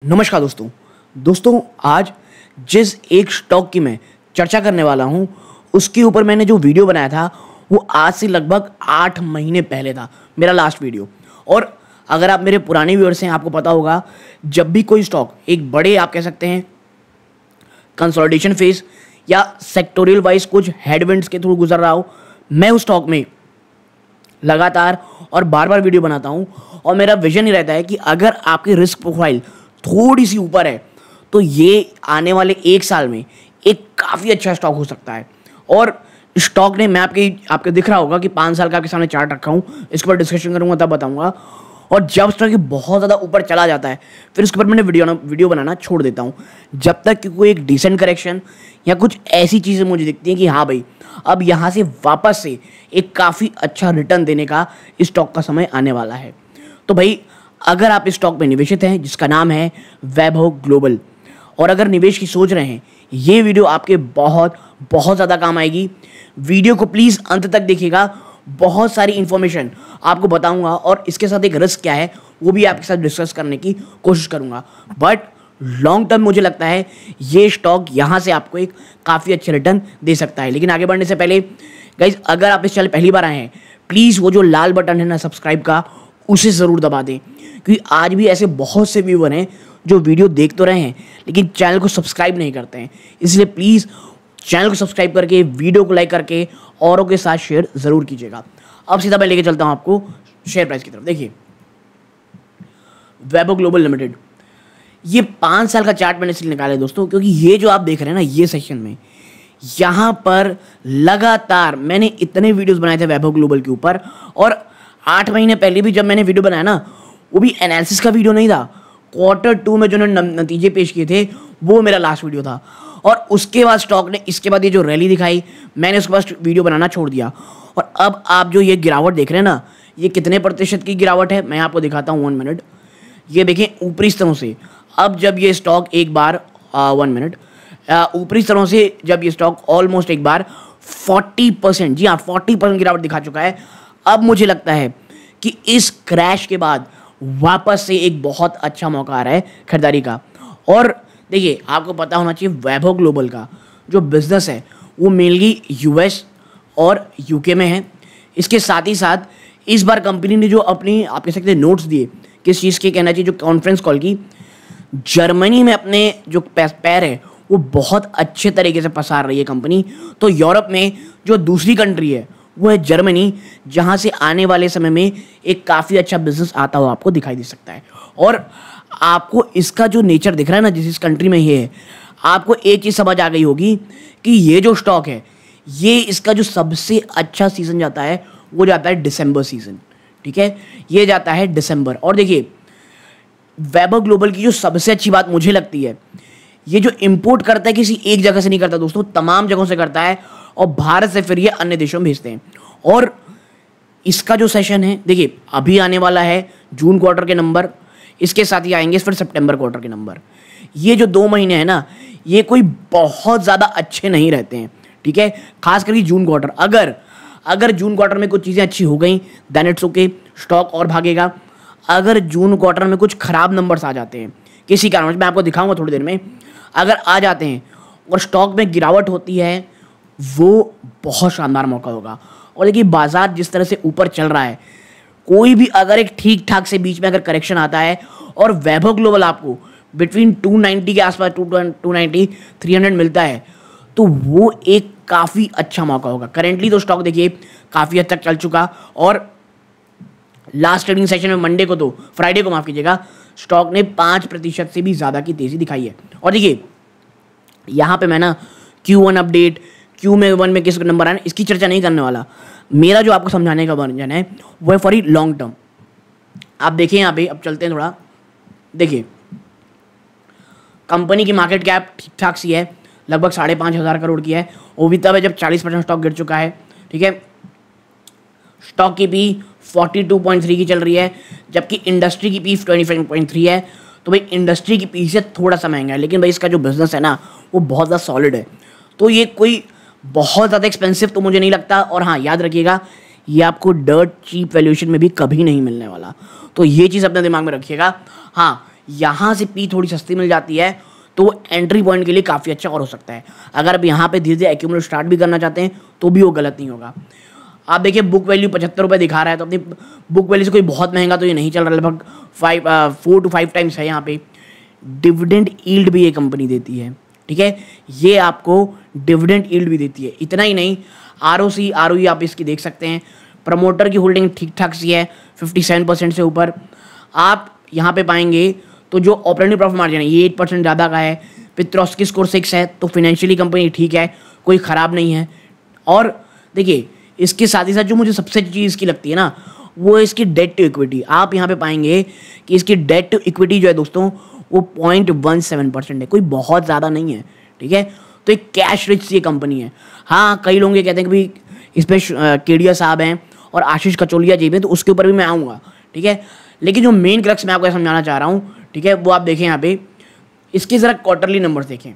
नमस्कार दोस्तों आज जिस एक स्टॉक की मैं चर्चा करने वाला हूं उसके ऊपर मैंने जो वीडियो बनाया था वो आज से लगभग 8 महीने पहले था मेरा लास्ट वीडियो। और अगर आप मेरे पुराने व्यूअर्स हैं आपको पता होगा जब भी कोई स्टॉक एक बड़े आप कह सकते हैं कंसोलिडेशन फेज या सेक्टोरियल वाइज कुछ हेडविंड्स के थ्रू गुजर रहा हो, मैं उस स्टॉक में लगातार और बार बार वीडियो बनाता हूं। और मेरा विजन ही रहता है कि अगर आपकी रिस्क प्रोफाइल थोड़ी सी ऊपर है तो ये आने वाले 1 साल में एक काफ़ी अच्छा स्टॉक हो सकता है। और स्टॉक ने मैं आपके दिख रहा होगा कि 5 साल का आपके सामने चार्ट रखा हूँ, इसके ऊपर डिस्कशन करूँगा तब बताऊँगा। और जब स्टॉक बहुत ज़्यादा ऊपर चला जाता है फिर उसके ऊपर मैंने वीडियो बनाना छोड़ देता हूँ, जब तक कि कोई एक डिसेंट करेक्शन या कुछ ऐसी चीज़ें मुझे दिखती हैं कि हाँ भाई अब यहाँ से वापस से एक काफ़ी अच्छा रिटर्न देने का स्टॉक का समय आने वाला है। तो भाई अगर आप इस स्टॉक में निवेशित हैं जिसका नाम है वैभव ग्लोबल, और अगर निवेश की सोच रहे हैं, ये वीडियो आपके बहुत ज़्यादा काम आएगी। वीडियो को प्लीज़ अंत तक देखिएगा, बहुत सारी इन्फॉर्मेशन आपको बताऊंगा और इसके साथ एक रिस्क क्या है वो भी आपके साथ डिस्कस करने की कोशिश करूंगा। बट लॉन्ग टर्म मुझे लगता है ये स्टॉक यहाँ से आपको एक काफ़ी अच्छे रिटर्न दे सकता है। लेकिन आगे बढ़ने से पहले गाइज, अगर आप इस चैनल पहली बार आए हैं प्लीज़ वो जो लाल बटन है ना सब्सक्राइब का, उसे ज़रूर दबा दें, क्योंकि आज भी ऐसे बहुत से व्यूअर हैं जो वीडियो देख तो रहे हैं लेकिन चैनल को सब्सक्राइब नहीं करते हैं। इसलिए प्लीज़ चैनल को सब्सक्राइब करके वीडियो को लाइक करके औरों के साथ शेयर ज़रूर कीजिएगा। अब सीधा मैं लेके चलता हूं आपको शेयर प्राइस की तरफ। देखिए वैभव ग्लोबल लिमिटेड, ये 5 साल का चार्ट मैंने इसलिए निकाला है दोस्तों क्योंकि ये जो आप देख रहे हैं ना ये सेक्शन में यहाँ पर लगातार मैंने इतने वीडियोज़ बनाए थे वैभव ग्लोबल के ऊपर। और 8 महीने पहले भी जब मैंने वीडियो बनाया ना वो भी एनालिसिस का वीडियो नहीं था, Q2 में जो नतीजे पेश किए थे वो मेरा लास्ट वीडियो था। और उसके बाद स्टॉक ने इसके बाद ये जो रैली दिखाई मैंने उसके बाद वीडियो बनाना छोड़ दिया। और अब आप जो ये गिरावट देख रहे हैं ना ये कितने प्रतिशत की गिरावट है मैं आपको दिखाता हूँ 1 मिनट। ये देखें ऊपरी स्तरों से अब जब ये स्टॉक एक बार 1 मिनट ऊपरी स्तरों से जब ये स्टॉक ऑलमोस्ट एक बार 40%, जी हाँ 40% गिरावट दिखा चुका है। अब मुझे लगता है कि इस क्रैश के बाद वापस से एक बहुत अच्छा मौका आ रहा है खरीदारी का। और देखिए आपको पता होना चाहिए वैभव ग्लोबल का जो बिज़नेस है वो मेनली यूएस और यूके में है। इसके साथ ही साथ इस बार कंपनी ने जो अपनी आप कह सकते हैं नोट्स दिए, किस चीज़ के कहना चाहिए, जो कॉन्फ्रेंस कॉल की, जर्मनी में अपने जो पैर है वो बहुत अच्छे तरीके से पसार रही है कंपनी। तो यूरोप में जो दूसरी कंट्री है वो है जर्मनी, जहाँ से आने वाले समय में एक काफ़ी अच्छा बिजनेस आता हुआ आपको दिखाई दे सकता है। और आपको इसका जो नेचर दिख रहा है ना जिस कंट्री में ये है, आपको एक चीज़ समझ आ गई होगी कि ये जो स्टॉक है ये इसका जो सबसे अच्छा सीज़न जाता है वो जाता है दिसंबर सीज़न, ठीक है, ये जाता है दिसंबर। और देखिए वैभव ग्लोबल की जो सबसे अच्छी बात मुझे लगती है, ये जो इंपोर्ट करता है किसी एक जगह से नहीं करता दोस्तों, तमाम जगहों से करता है और भारत से फिर ये अन्य देशों में भेजते हैं। और इसका जो सेशन है देखिए अभी आने वाला है जून क्वार्टर के नंबर, इसके साथ ही आएंगे फिर सितंबर क्वार्टर के नंबर। ये जो 2 महीने हैं ना ये कोई बहुत ज़्यादा अच्छे नहीं रहते हैं, ठीक है, खास करके जून क्वार्टर। अगर जून क्वार्टर में कुछ चीज़ें अच्छी हो गई देन इट्स ओके, स्टॉक और भागेगा। अगर जून क्वार्टर में कुछ खराब नंबर्स आ जाते हैं किसी कारण, मैं आपको दिखाऊंगा थोड़ी देर में, अगर आ जाते हैं और स्टॉक में गिरावट होती है वो बहुत शानदार मौका होगा। और देखिए बाजार जिस तरह से ऊपर चल रहा है, कोई भी अगर एक ठीक ठाक से बीच में अगर करेक्शन आता है और वैभव ग्लोबल आपको बिटवीन 290 के आसपास 290 300 मिलता है तो वो एक काफ़ी अच्छा मौका होगा। करेंटली तो स्टॉक देखिए काफ़ी हद तक चल चुका, और लास्ट ट्रेडिंग सेशन में मंडे को तो फ्राइडे को माफ़ कीजिएगा, स्टॉक ने 5% से भी ज़्यादा की तेज़ी दिखाई है। और देखिए यहाँ पे मैं ना Q1 अपडेट, Q1 में किस नंबर आए इसकी चर्चा नहीं करने वाला। मेरा जो आपको समझाने का वर्जन है वो है फॉर ई लॉन्ग टर्म। आप देखिए यहाँ पे, अब चलते हैं थोड़ा, देखिए कंपनी की मार्केट कैप ठीक ठाक सी है, लगभग 5,500 करोड़ की है। वो भी तब है जब 40% स्टॉक गिर चुका है, ठीक है। स्टॉक की पी 42.3 की चल रही है, जबकि इंडस्ट्री की पी 25.3 है। तो भाई इंडस्ट्री की पी से थोड़ा सा महंगा है, लेकिन भाई इसका जो बिजनेस है ना वो बहुत ज़्यादा सॉलिड है। तो ये कोई बहुत ज़्यादा एक्सपेंसिव तो मुझे नहीं लगता। और हाँ याद रखिएगा ये आपको डर्ट चीप वैल्यूएशन में भी कभी नहीं मिलने वाला, तो ये चीज़ अपने दिमाग में रखिएगा। हाँ यहाँ से पी थोड़ी सस्ती मिल जाती है तो वो एंट्री पॉइंट के लिए काफ़ी अच्छा और हो सकता है। अगर आप यहाँ पे धीरे धीरे एक्यूमुलेट स्टार्ट भी करना चाहते हैं तो भी वो गलत नहीं होगा। आप देखिए बुक वैल्यू 75 रुपये दिखा रहा है, तो अपनी बुक वैल्यू से कोई बहुत महंगा तो ये नहीं चल रहा, लगभग 4 to 5 टाइम्स है यहाँ पे। डिविडेंड यील्ड भी ये कंपनी देती है, ठीक है, ये आपको डिविडेंड यील्ड भी देती है। इतना ही नहीं, ROC ROE आप इसकी देख सकते हैं। प्रमोटर की होल्डिंग ठीक ठाक सी है, 57% से ऊपर। आप यहाँ पे पाएंगे तो जो ऑपरेटिंग प्रॉफिट मार्जिन है ये 8% ज़्यादा का है। पित्रोस्की स्कोर 6 है, तो फिनेंशियली कंपनी ठीक है, कोई ख़राब नहीं है। और देखिए इसके साथ ही साथ जो मुझे सबसे अच्छी चीज़ इसकी लगती है ना, वो है इसकी डेट टू इक्विटी। आप यहाँ पे पाएंगे कि इसकी डेट टू इक्विटी जो है दोस्तों वो 0.17% है, कोई बहुत ज़्यादा नहीं है, ठीक है। तो एक कैश रिच ये कंपनी है। हाँ, कई लोग ये कहते हैं कि भाई इस पर केडिया साहब हैं और आशीष कचोलिया जी भी, तो उसके ऊपर भी मैं आऊँगा, ठीक है। लेकिन जो मेन क्रक्स मैं आपको समझाना चाह रहा हूँ, ठीक है, वो आप देखें यहाँ पे इसके ज़रा क्वार्टरली नंबर्स देखें।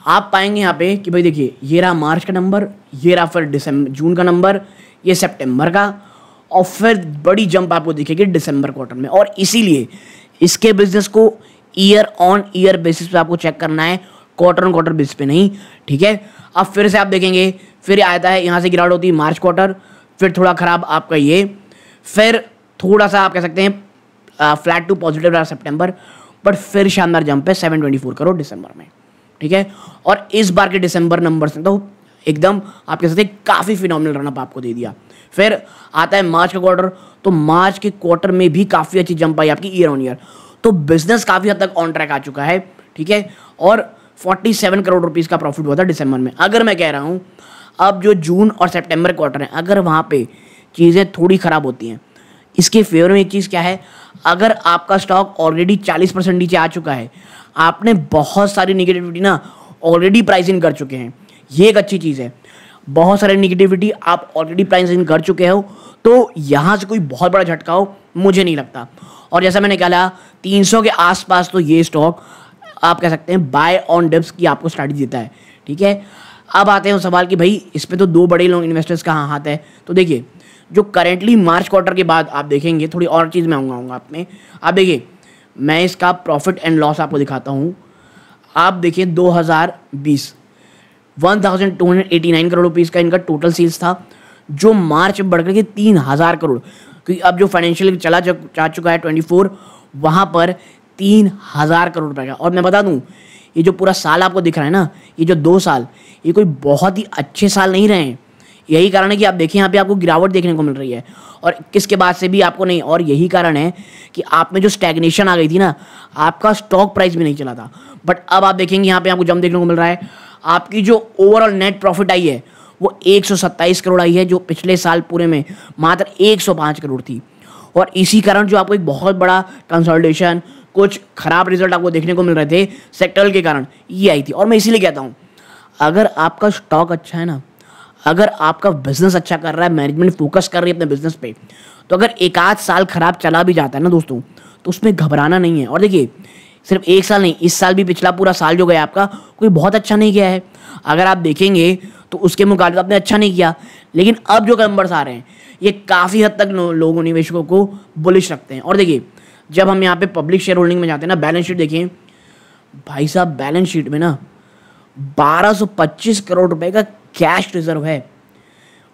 आप पाएंगे यहाँ पे कि भाई देखिए ये रहा मार्च का नंबर, ये रहा फिर जून का नंबर, ये सितंबर का, और फिर बड़ी जंप आपको दिखेगी दिसंबर क्वार्टर में। और इसीलिए इसके बिजनेस को ईयर ऑन ईयर बेसिस पे आपको चेक करना है, क्वार्टर ऑन क्वार्टर बेसिस पे नहीं, ठीक है। अब फिर से आप देखेंगे, फिर आता है यहाँ से गिरावट होती है मार्च क्वार्टर, फिर थोड़ा ख़राब आपका ये, फिर थोड़ा सा आप कह सकते हैं फ्लैट टू पॉजिटिव रहा सितंबर, बट फिर शानदार जंप है 724 करोड़ दिसंबर में, ठीक है। और इस बार के दिसंबर नंबर्स ने तो एकदम आप कह सकते हैं काफ़ी फिनोमिनल रनअप आपको दे दिया। फिर आता है मार्च का क्वार्टर, तो मार्च के क्वार्टर में भी काफ़ी अच्छी जंप आई आपकी ईयर ऑन ईयर। तो बिजनेस काफ़ी हद तक ऑन ट्रैक आ चुका है, ठीक है। और 47 करोड़ रुपीज़ का प्रॉफिट हुआ था दिसंबर में। अगर मैं कह रहा हूँ अब जो जून और सितंबर क्वार्टर है, अगर वहाँ पे चीज़ें थोड़ी ख़राब होती हैं, इसके फेवर में एक चीज़ क्या है, अगर आपका स्टॉक ऑलरेडी 40% नीचे आ चुका है, आपने बहुत सारी निगेटिविटी ना ऑलरेडी प्राइस इन कर चुके हैं, ये एक अच्छी चीज़ है। बहुत सारी निगेटिविटी आप ऑलरेडी प्राइस इन कर चुके हो, तो यहाँ से कोई बहुत बड़ा झटका हो मुझे नहीं लगता। और जैसा मैंने कहा 300 के आसपास तो ये स्टॉक आप कह सकते हैं बाय ऑन डिप्स की आपको स्ट्रैटेजी देता है, ठीक है। अब आते हैं उस सवाल कि भाई इस पर तो दो बड़े लोग इन्वेस्टर्स का हाथ है। तो देखिए जो करेंटली मार्च क्वार्टर के बाद आप देखेंगे, थोड़ी और चीज़ मैं आऊँगा आप में। आप देखिए मैं इसका प्रॉफिट एंड लॉस आपको दिखाता हूँ। आप देखिए 2020 1289 करोड़ रुपीज़ का इनका टोटल सेल्स था, जो मार्च में बढ़कर के 3000 करोड़, क्योंकि अब जो फाइनेंशियल जा चुका है 24, वहाँ पर 3000 करोड़ रुपए का। और मैं बता दूँ ये जो पूरा साल आपको दिख रहा है ना, ये जो 2 साल, ये कोई बहुत ही अच्छे साल नहीं रहे हैं। यही कारण है कि आप देखिए यहाँ पे आपको गिरावट देखने को मिल रही है, और 21 के बाद से भी आपको नहीं। और यही कारण है कि आप में जो स्टैग्नेशन आ गई थी ना, आपका स्टॉक प्राइस भी नहीं चला था। बट अब आप देखेंगे यहाँ पे आपको जंप देखने को मिल रहा है। आपकी जो ओवरऑल नेट प्रॉफिट आई है वो 127 करोड़ आई है, जो पिछले साल पूरे में मात्र 105 करोड़ थी। और इसी कारण जो आपको एक बहुत बड़ा कंसोलिडेशन, कुछ खराब रिजल्ट आपको देखने को मिल रहे थे सेक्टरल के कारण, ये आई थी। और मैं इसीलिए कहता हूँ अगर आपका स्टॉक अच्छा है ना, अगर आपका बिजनेस अच्छा कर रहा है, मैनेजमेंट फोकस कर रही है अपने बिजनेस पे, तो अगर एक आध साल खराब चला भी जाता है ना दोस्तों, तो उसमें घबराना नहीं है। और देखिए सिर्फ एक साल नहीं, इस साल भी पिछला पूरा साल जो गया आपका कोई बहुत अच्छा नहीं गया है। अगर आप देखेंगे तो उसके मुकाबले आपने अच्छा नहीं किया, लेकिन अब जो नंबर्स आ रहे हैं ये काफ़ी हद तक लोगों निवेशकों को बुलिश रखते हैं। और देखिए जब हम यहाँ पे पब्लिक शेयर होल्डिंग में जाते हैं ना, बैलेंस शीट देखिए भाई साहब, बैलेंस शीट में ना 1225 करोड़ रुपए का कैश रिजर्व है।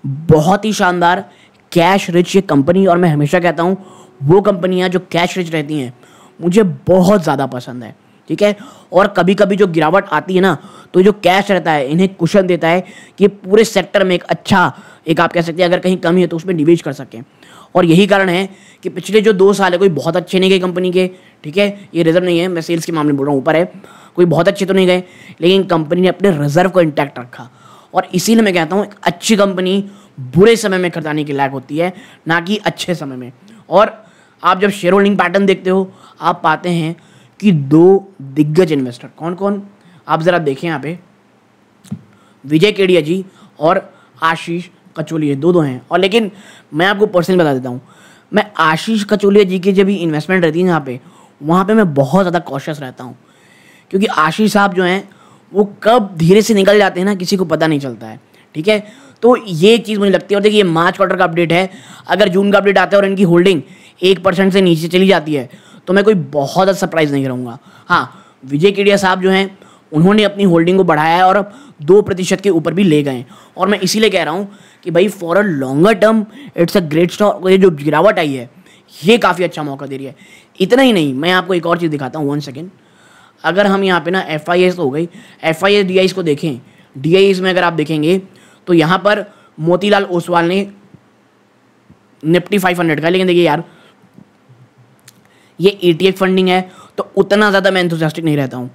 बहुत ही शानदार कैश रिच ये कंपनी। और मैं हमेशा कहता हूँ वो कंपनियाँ जो कैश रिच रहती हैं मुझे बहुत ज़्यादा पसंद है, ठीक है। और कभी कभी जो गिरावट आती है ना, तो जो कैश रहता है इन्हें कुशन देता है कि पूरे सेक्टर में एक अच्छा, एक आप कह सकते हैं अगर कहीं कमी है तो उसमें निवेश कर सकें। और यही कारण है कि पिछले जो 2 साल है कोई बहुत अच्छे नहीं गए कंपनी के, ठीक है। ये रिजर्व नहीं है, मैं सेल्स के मामले में बोल रहा हूँ, ऊपर है, कोई बहुत अच्छे तो नहीं गए, लेकिन कंपनी ने अपने रिजर्व को इंटैक्ट रखा। और इसीलिए मैं कहता हूँ एक अच्छी कंपनी बुरे समय में खरीदाने के लायक होती है, ना कि अच्छे समय में। और आप जब शेयर होल्डिंग पैटर्न देखते हो, आप पाते हैं कि 2 दिग्गज इन्वेस्टर कौन कौन, आप ज़रा देखें यहाँ पे, विजय केडिया जी और आशीष कचोलिया, दो हैं। और लेकिन मैं आपको पर्सनली बता देता हूँ, मैं आशीष कचोलिया जी की जब भी इन्वेस्टमेंट रहती है यहाँ पे, वहाँ पे मैं बहुत ज़्यादा कॉशियस रहता हूँ, क्योंकि आशीष साहब जो हैं वो कब धीरे से निकल जाते हैं ना, किसी को पता नहीं चलता है, ठीक है। तो ये चीज़ मुझे लगती है। और देखिए ये मार्च क्वार्टर का अपडेट है, अगर जून का अपडेट आता है और इनकी होल्डिंग 1% से नीचे चली जाती है तो मैं कोई बहुत ज़्यादा सरप्राइज नहीं रहूँगा। हाँ, विजय केडिया साहब जो हैं उन्होंने अपनी होल्डिंग को बढ़ाया है और अब 2% के ऊपर भी ले गए, और मैं इसीलिए कह रहा हूँ कि भाई for a longer term it's a great stock. ये जो गिरावट आई है ये काफ़ी अच्छा मौका दे रही है। इतना ही नहीं, मैं आपको एक और चीज़ दिखाता हूँ, 1 सेकेंड। अगर हम यहाँ पे ना FIS हो गई, FIS DIs को देखें, DIs में अगर आप देखेंगे तो यहाँ पर मोतीलाल ओसवाल ने निफ्टी 500 का, लेकिन देखिए यार ये ETF फंडिंग है तो उतना ज़्यादा मैं एंथुसियास्टिक नहीं रहता हूँ।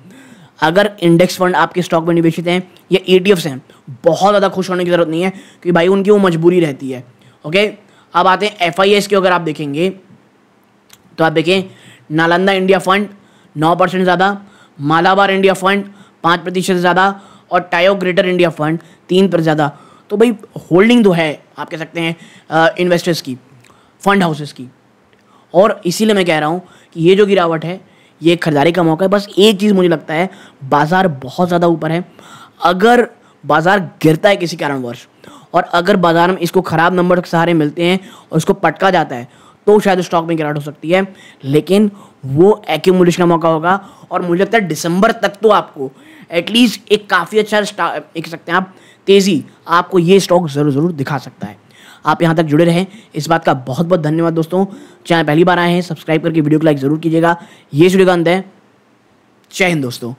अगर इंडेक्स फंड आपके स्टॉक में निवेशित हैं या ETFs हैं, बहुत ज़्यादा खुश होने की ज़रूरत नहीं है क्योंकि भाई उनकी वो मजबूरी रहती है। ओके, अब आते हैं FIS के। अगर आप देखेंगे तो आप देखें नालंदा इंडिया फंड 9% ज़्यादा, मालाबार इंडिया फंड 5% ज़्यादा और टायो ग्रेटर इंडिया फंड 3% ज़्यादा। तो भाई होल्डिंग तो है, आप कह सकते हैं इन्वेस्टर्स की, फंड हाउसेस की, और इसीलिए मैं कह रहा हूँ कि ये जो गिरावट है ये खरीदारी का मौका है। बस एक चीज़ मुझे लगता है, बाज़ार बहुत ज़्यादा ऊपर है। अगर बाज़ार गिरता है किसी कारणवश और अगर बाज़ार में इसको ख़राब नंबर के सहारे मिलते हैं और इसको पटका जाता है तो शायद स्टॉक में गिरावट हो सकती है, लेकिन वो एक्यूमुलेशन का मौका होगा। और मुझे लगता है दिसंबर तक तो आपको एटलीस्ट एक काफ़ी अच्छा कह सकते हैं आप तेज़ी आपको ये स्टॉक ज़रूर दिखा सकता है। आप यहाँ तक जुड़े रहें, इस बात का बहुत बहुत धन्यवाद दोस्तों। चैनल पहली बार आए हैं, सब्सक्राइब करके वीडियो को लाइक ज़रूर कीजिएगा। ये वीडियो का अंत है। जय हिंद दोस्तों।